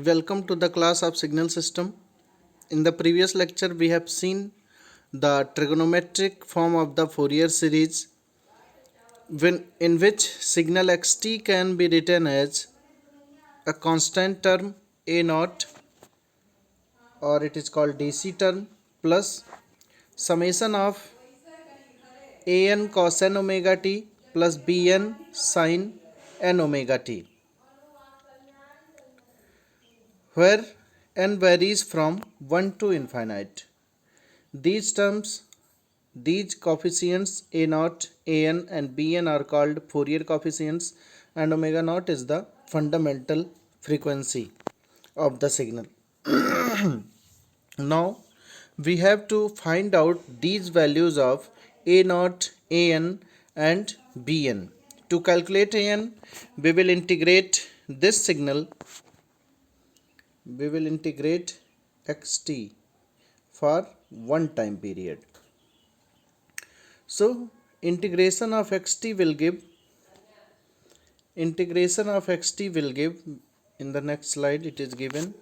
Welcome to the class of signal system. In the previous lecture we have seen the trigonometric form of the Fourier series in which signal xt can be written as a constant term a naught, or it is called dc term, plus summation of an cos n omega t plus bn sin n omega t, where n varies from 1 to infinite. These terms, these coefficients a naught, an and bn are called Fourier coefficients, and omega naught is the fundamental frequency of the signal. Now we have to find out these values of a naught, an and bn. To calculate an, we will integrate this signal, we will integrate xt for one time period. So integration of xt will give in the next slide it is given.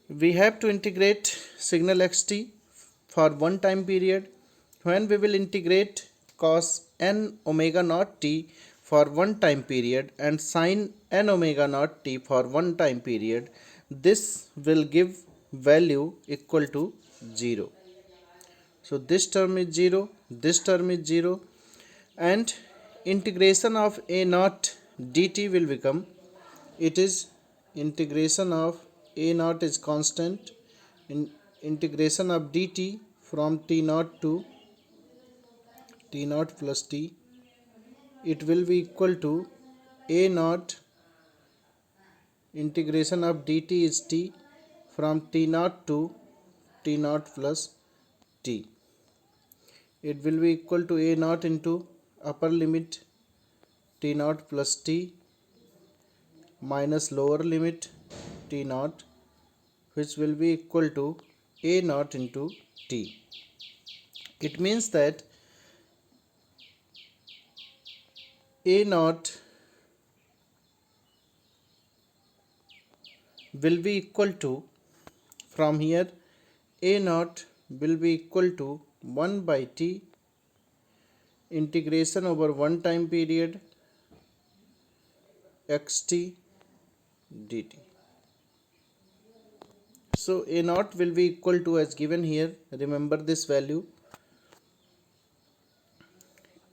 We have to integrate signal xt for one time period, when we will integrate cos n omega naught t for one time period and sin n omega naught t for one time period. This will give value equal to 0. So this term is 0, this term is 0, and integration of a naught dt will become, it is integration of a naught is constant, in integration of dt from t naught to t naught plus t, it will be equal to a naught integration of dt is t from t naught to t naught plus t. It will be equal to a naught into upper limit t naught plus t minus lower limit t naught, which will be equal to a naught into t. It means that a naught will be equal to, from here a naught will be equal to 1 by t integration over one time period xt dt. So a naught will be equal to, as given here, remember this value,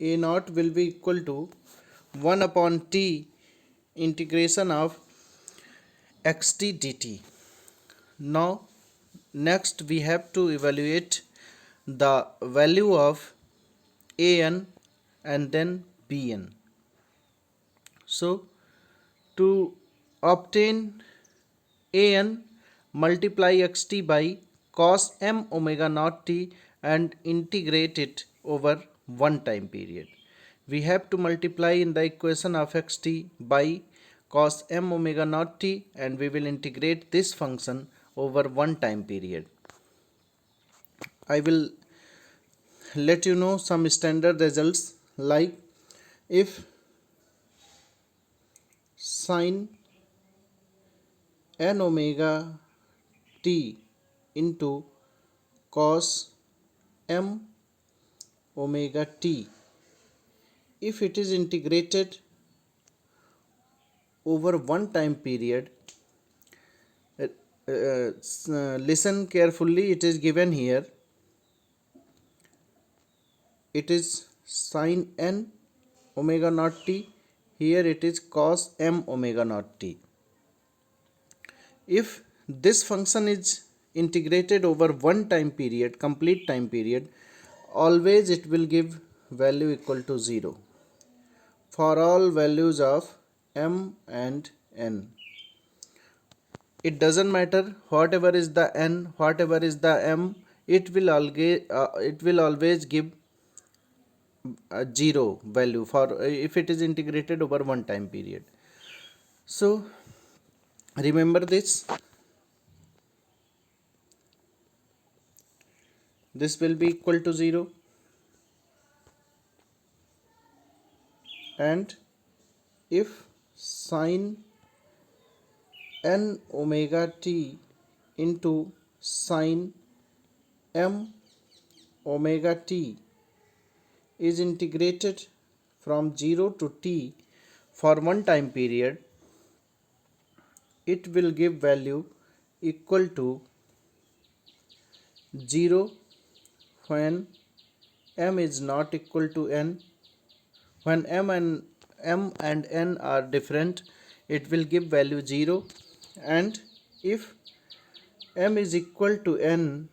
a naught will be equal to 1 upon t integration of xt dt. Now next we have to evaluate the value of an and then bn. So to obtain an, multiply xt by cos m omega naught t and integrate it over one time period. We have to multiply in the equation of xt by cos m omega naught t, and we will integrate this function over one time period. I will let you know some standard results, like if sin n omega t into cos m omega t, if it is integrated over one time period, listen carefully, it is given here, it is sin n omega naught t, here it is cos m omega naught t. If this function is integrated over one time period, complete time period, always it will give value equal to 0 for all values of m and n. It doesn't matter whatever is the n, whatever is the m, it will always give a 0 value for if it is integrated over one time period. So remember this will be equal to 0, and if sin n omega t into sine m omega t is integrated from 0 to t for one time period, it will give value equal to 0 when m is not equal to n. When m and n are different, it will give value 0, and if m is equal to n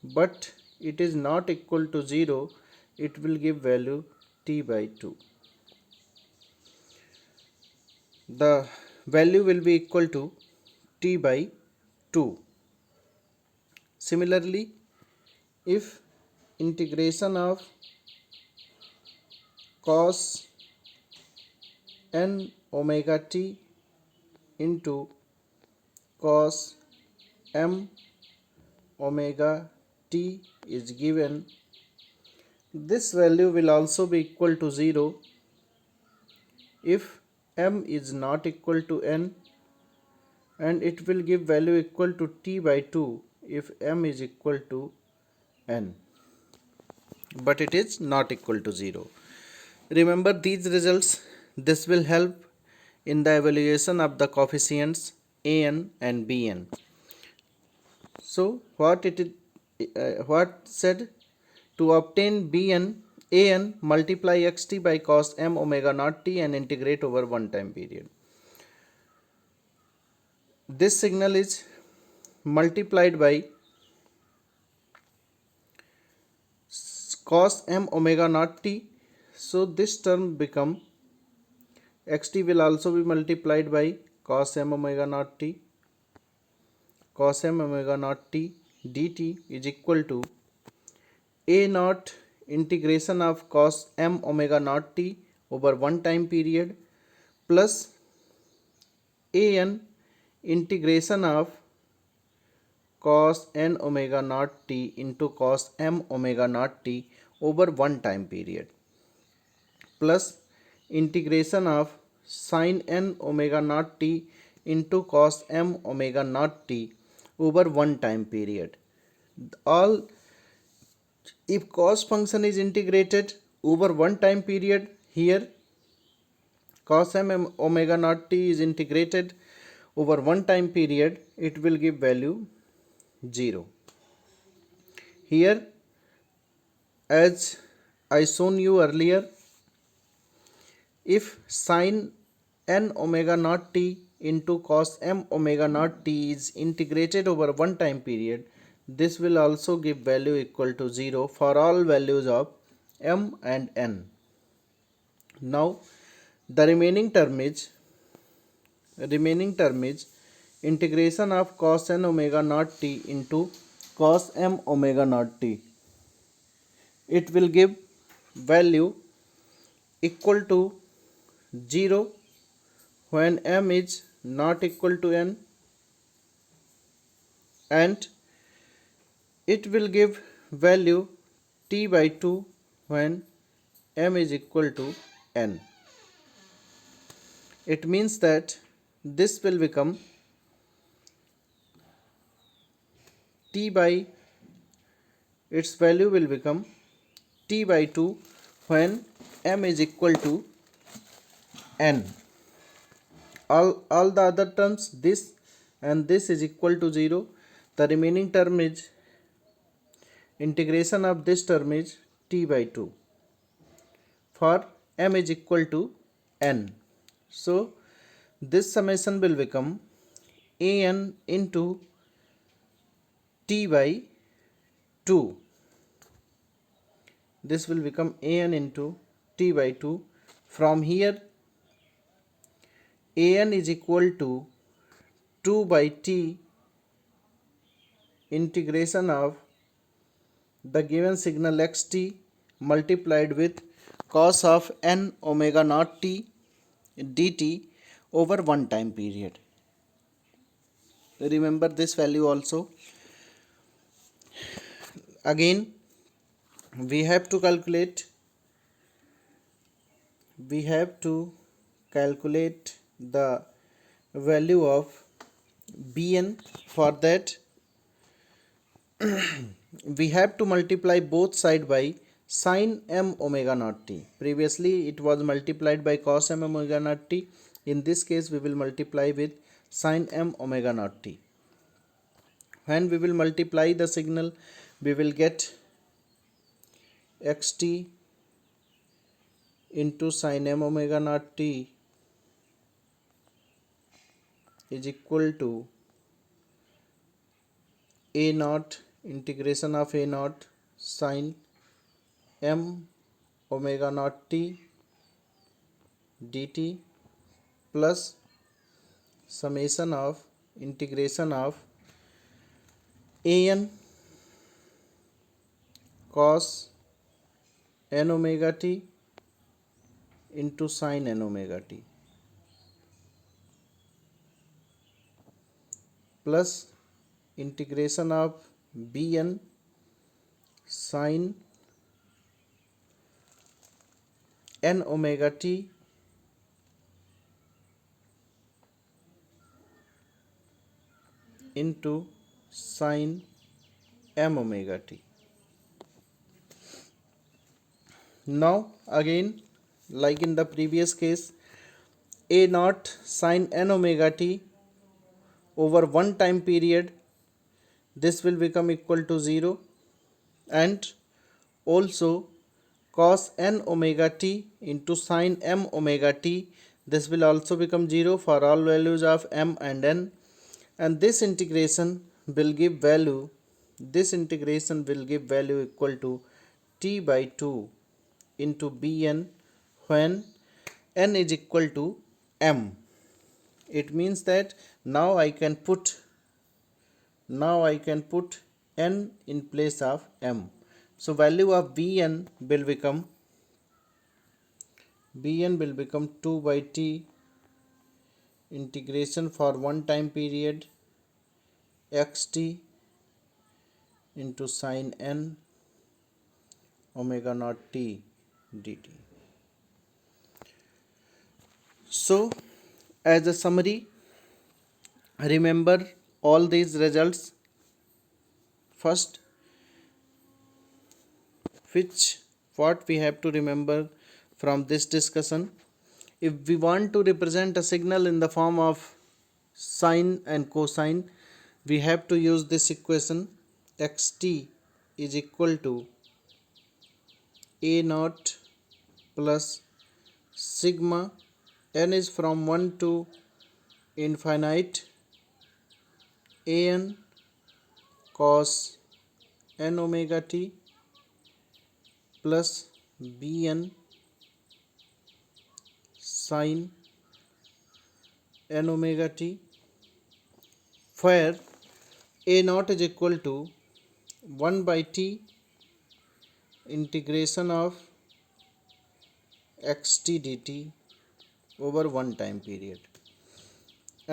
but it is not equal to 0, it will give value t by 2. The value will be equal to t by 2. Similarly, if integration of cos n omega t into cos m omega t is given, this value will also be equal to 0 if m is not equal to n, and it will give value equal to t by 2 if m is equal to n, but it is not equal to 0. Remember these results. This will help in the evaluation of the coefficients an and bn. So what said? To obtain bn, an multiply xt by cos m omega naught t and integrate over one time period. This signal is multiplied by cos m omega naught t, so this term become xt will also be multiplied by cos m omega naught t. Cos m omega naught t dt is equal to a naught integration of cos m omega naught t over one time period plus an integration of cos n omega naught t into cos m omega naught t over one time period plus integration of sin n omega naught t into cos m omega naught t over one time period. All if cos function is integrated over one time period, here cos m omega naught t is integrated over one time period, it will give value 0. Here, as I shown you earlier, if sin n omega naught t into cos m omega naught t is integrated over one time period, this will also give value equal to 0 for all values of m and n. Now the remaining term is integration of cos n omega naught t into cos m omega naught t. It will give value equal to 0 when m is not equal to n, and it will give value t by 2 when m is equal to n. It means that this will become t by, its value will become t by 2 when m is equal to n. All the other terms, this and this is equal to 0. The remaining term is integration of this term is t by 2 for m is equal to n. So this summation will become an into t by 2. This will become an into t by 2. From here, an is equal to 2 by t integration of the given signal xt multiplied with cos of n omega naught t dt over one time period. Remember this value also. Again, we have to calculate the value of Bn. For that we have to multiply both side by sin m omega naught t. Previously it was multiplied by cos m omega naught t. In this case we will multiply with sin m omega naught t. When we will multiply the signal, we will get xt into sin m omega naught t is equal to a naught integration of a naught sin m omega naught t dt plus summation of integration of an cos n omega t into sin n omega t plus integration of bn sin n omega t into sin m omega t. Now again, like in the previous case, a naught sin n omega t over one time period, this will become equal to 0, and also cos n omega t into sin m omega t, this will also become 0 for all values of m and n, and this integration will give value equal to t by 2 into bn when n is equal to m. It means that now I can put n in place of m. So value of bn will become 2 by t integration for one time period xt into sin n omega naught t dt. So as a summary, remember all these results. First, what we have to remember from this discussion: if we want to represent a signal in the form of sine and cosine, we have to use this equation: xt is equal to a naught plus sigma n is from 1 to infinite an cos n omega t plus bn sin n omega t, where a naught is equal to 1 by t integration of xt dt over one time period,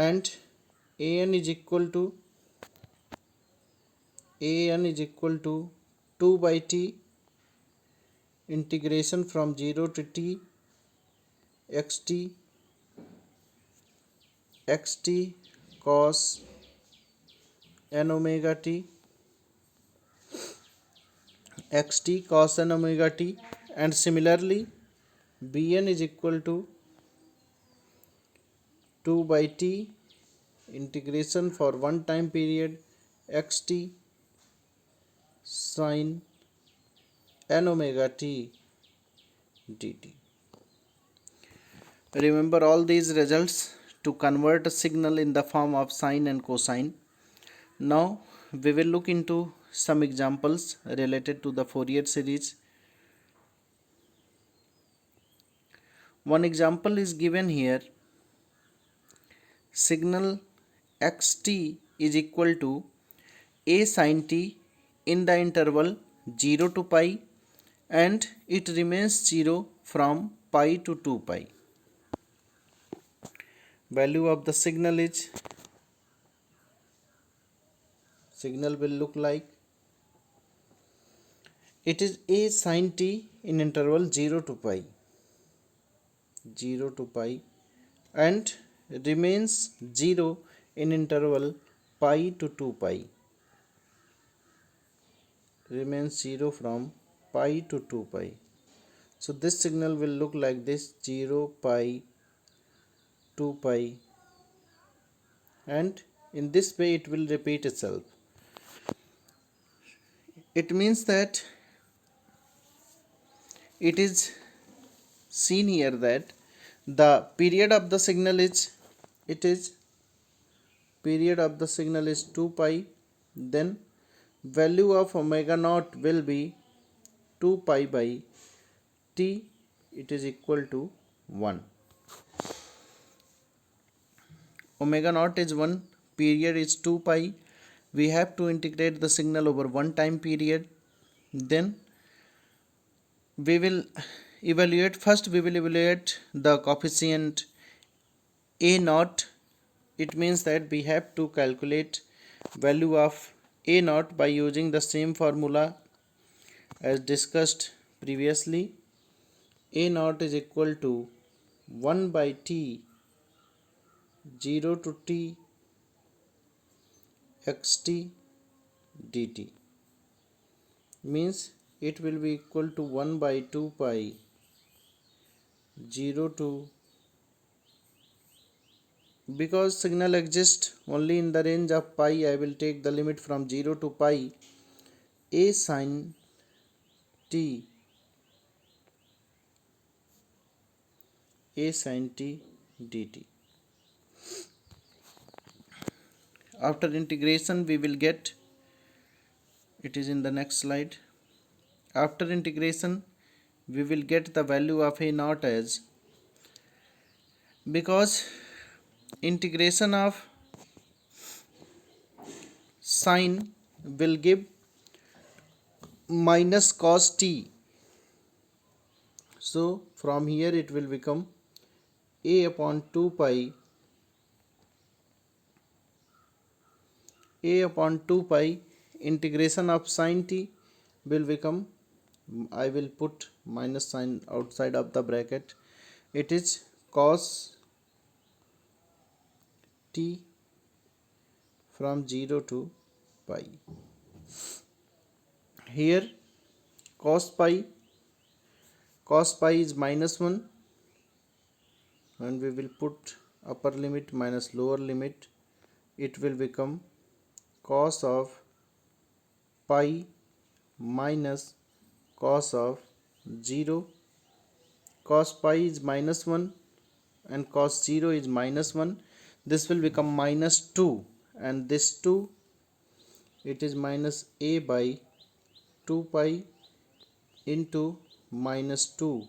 and an is equal to 2 by t integration from 0 to t xt cos n omega t and similarly bn is equal to 2 by t integration for one time period xt sin n omega t dt. Remember all these results to convert a signal in the form of sine and cosine. Now we will look into some examples related to the Fourier series. One example is given here: signal xt is equal to a sin t in the interval 0 to pi, and it remains 0 from pi to 2 pi. Value of the signal will look like, it is a sin t in interval 0 to pi and remains 0 in interval pi to 2 pi, remains 0 from pi to 2 pi. So this signal will look like this: 0 pi 2 pi, and in this way it will repeat itself. It means that it is seen here that the period of the signal is, it is period of the signal is 2 pi, then value of omega naught will be 2 pi by t, it is equal to 1. Omega naught is 1, period is 2 pi. We have to integrate the signal over one time period. Then we will evaluate, first we will evaluate the coefficient a naught. It means that we have to calculate value of a naught by using the same formula as discussed previously. A naught is equal to 1 by t 0 to t xt dt, means it will be equal to 1 by 2 pi 0 to, because signal exists only in the range of pi, I will take the limit from 0 to pi, a sin t, a sin t dt. After integration we will get, it is in the next slide. After integration we will get the value of a naught as, because integration of sine will give minus cos t, so from here it will become a upon 2 pi, a upon 2 pi integration of sine t will become, I will put minus sign outside of the bracket, it is cos t from 0 to pi. Here cos pi is minus 1, and we will put upper limit minus lower limit, it will become cos of pi minus cos of 0. Cos pi is minus 1 and cos 0 is minus 1, this will become minus 2, and this 2, it is minus a by 2 pi into minus 2,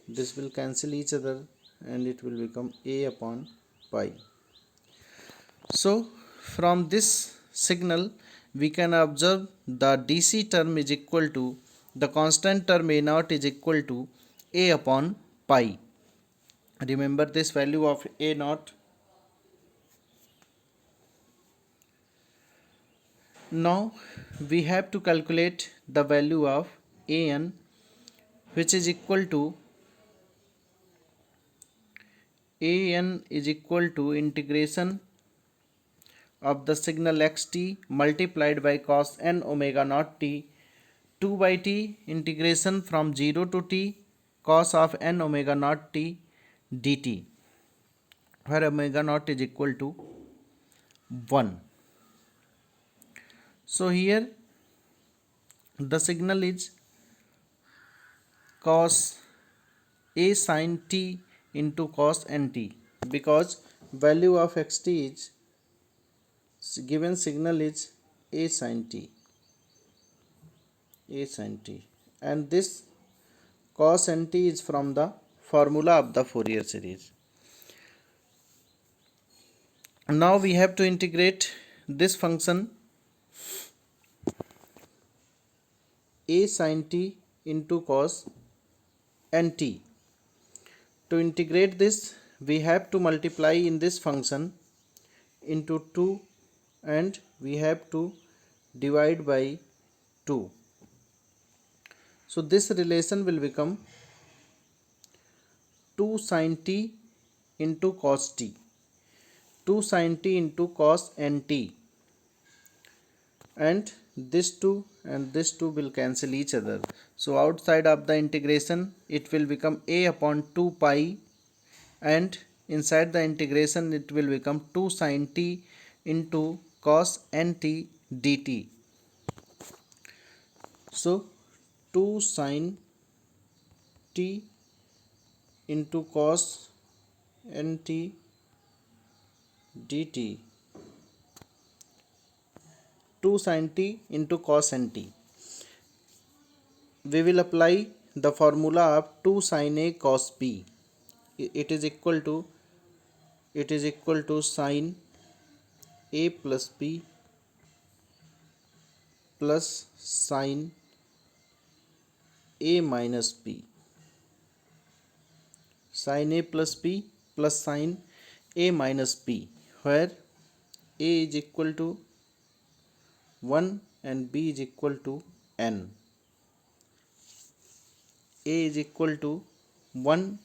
this will cancel each other and it will become a upon pi. So from this signal we can observe the DC term is equal to, the constant term a naught is equal to a upon pi. Remember this value of a naught. Now we have to calculate the value of an, which is equal to, an is equal to integration of the signal xt multiplied by cos n omega naught t 2 by t integration from 0 to t cos of n omega naught t dt, where omega naught is equal to 1. So here the signal is cos a sin t into cos nt, because value of xt is, given signal is a sin t, and this cos nt is from the formula of the Fourier series. Now we have to integrate this function a sin t into cos nt. To integrate this we have to multiply in this function into 2, and we have to divide by 2. So this relation will become 2 sin t into cos t. 2 sin t into cos nt, and this 2 and this 2 will cancel each other. So outside of the integration it will become a upon 2 pi, and inside the integration it will become 2 sin t into cos nt dt. So 2 sin t into cos nt dt, 2 sin t into cos nt. We will apply the formula of 2 sin a cos b. It is equal to sin a plus b plus sin a minus b. Sin a plus b plus sin a minus b, where a is equal to 1 and b is equal to n. A is equal to 1t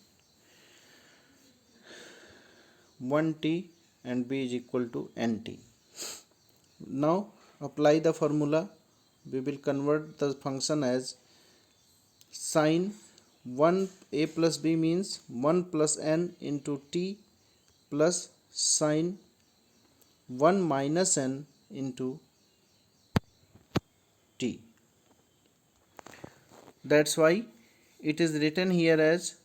and b is equal to nt. Now apply the formula. We will convert the function as sin 1 a plus b means 1 plus n into t plus sin 1 minus n into t. That's why it is written here as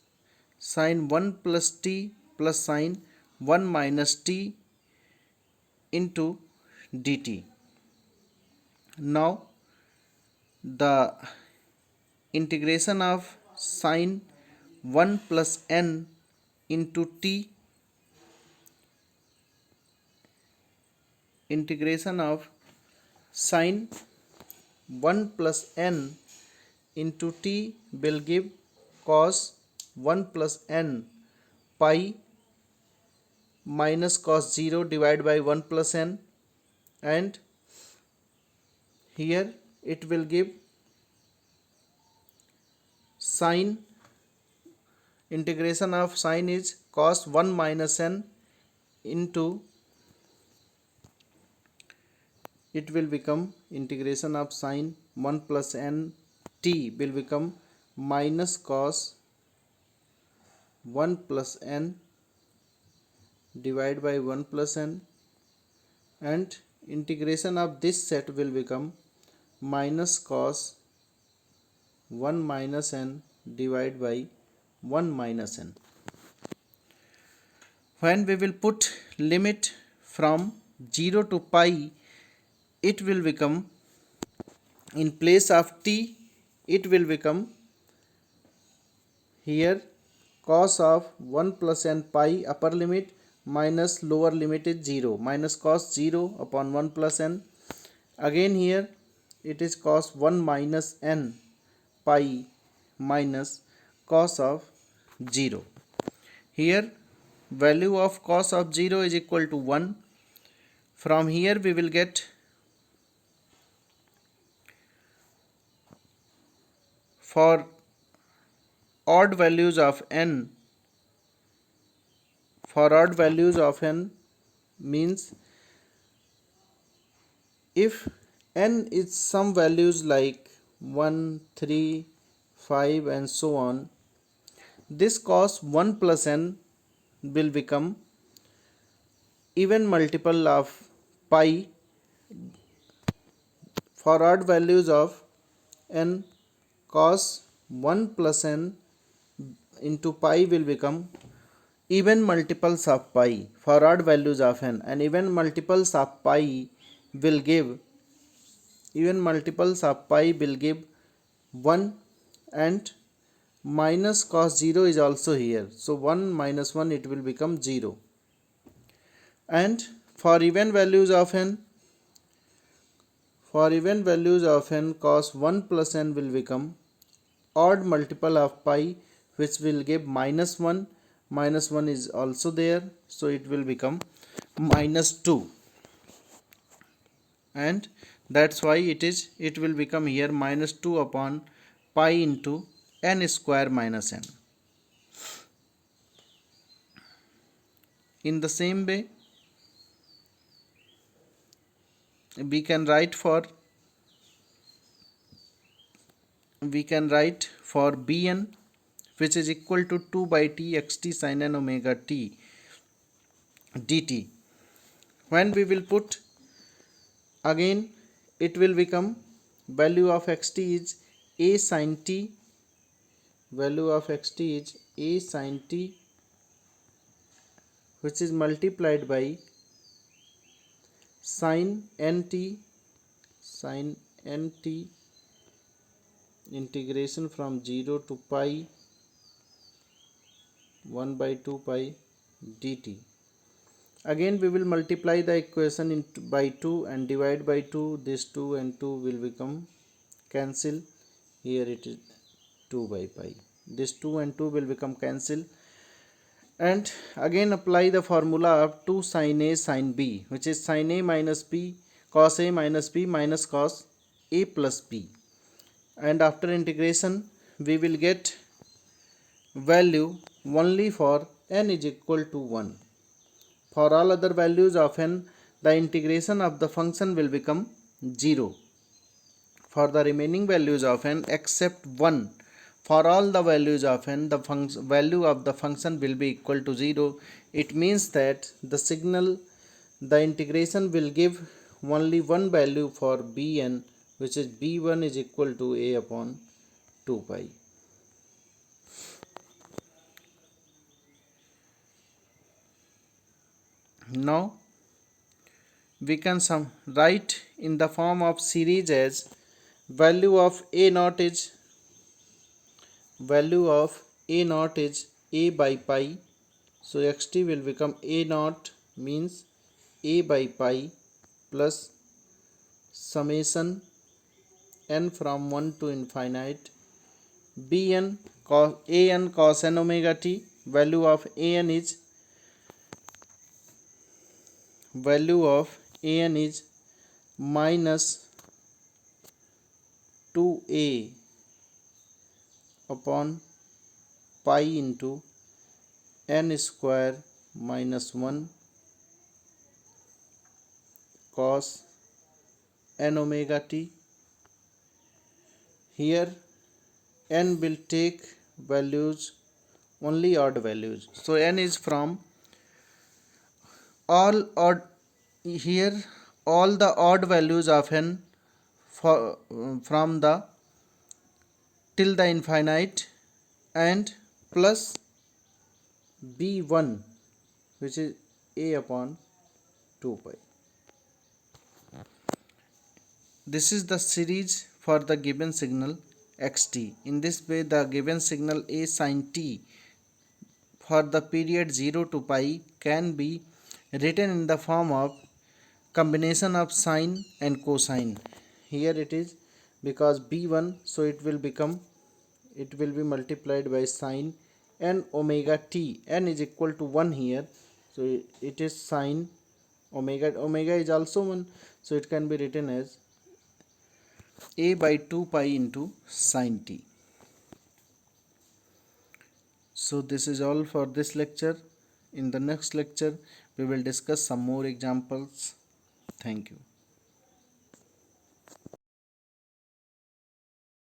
sin 1 plus t plus sin 1 minus t into dt. Now the integration of sin 1 plus n into t, integration of sin 1 plus n into t will give cos 1 plus n pi minus cos 0 divided by 1 plus n, and here it will give sin, integration of sin is cos 1 minus n into, it will become integration of sin 1 plus n t will become minus cos 1 plus n divided by 1 plus n, and integration of this set will become minus cos 1 minus n divided by 1 minus n. When we will put limit from 0 to pi, it will become, in place of t it will become here cos of 1 plus n pi upper limit minus lower limit is 0, minus cos 0 upon 1 plus n. Again here it is cos 1 minus n pi minus cos of 0. Here value of cos of 0 is equal to 1. From here we will get for odd values of n, for odd values of n means if n is some values like 1, 3, 5 and so on, this cos 1 plus n will become even multiple of pi. For odd values of n, cos 1 plus n into pi will become even multiples of pi for odd values of n, and even multiples of pi will give, even multiples of pi will give 1, and minus cos 0 is also here, so 1 minus 1 it will become 0. And for even values of n, for even values of n, cos 1 plus n will become odd multiple of pi which will give minus 1, minus 1 is also there, so it will become minus 2, and that's why it will become here minus 2 upon pi into n square minus n. In the same way we can write for Bn, which is equal to 2 by t xt sin n omega t dt. When we will put again, it will become value of xt is a sin t, value of xt is a sin t, which is multiplied by sin nt integration from 0 to pi 1 by 2 pi dt. Again we will multiply the equation by 2 and divide by 2. This 2 and 2 will become cancel. Here it is 2 by pi. This 2 and 2 will become cancel. And again apply the formula of 2 sin a sin b, which is sin a minus b cos a minus b minus cos a plus b. And after integration we will get value only for n is equal to 1. For all other values of n, the integration of the function will become 0. For the remaining values of n except 1, for all the values of n, the value of the function will be equal to 0. It means that the integration will give only one value for Bn, which is B1 is equal to a upon 2 pi. Now we can write in the form of series as value of a naught is a by pi. So xt will become a naught means a by pi plus summation n from 1 to infinite bn cos an cos n omega t. Value of an is minus 2a upon pi into n square minus 1 cos n omega t. Here n will take values only odd values, so n is from all odd. Here all the odd values of n from the till the infinite and plus b1, which is a upon 2 pi. This is the series for the given signal xt. In this way the given signal a sin t for the period 0 to pi can be written in the form of combination of sine and cosine. Here it is because b1, so it will be multiplied by sine n omega t. N is equal to 1 here, so it is sine omega is also 1, so it can be written as a by 2 pi into sine t. So this is all for this lecture. In the next lecture we will discuss some more examples. Thank you.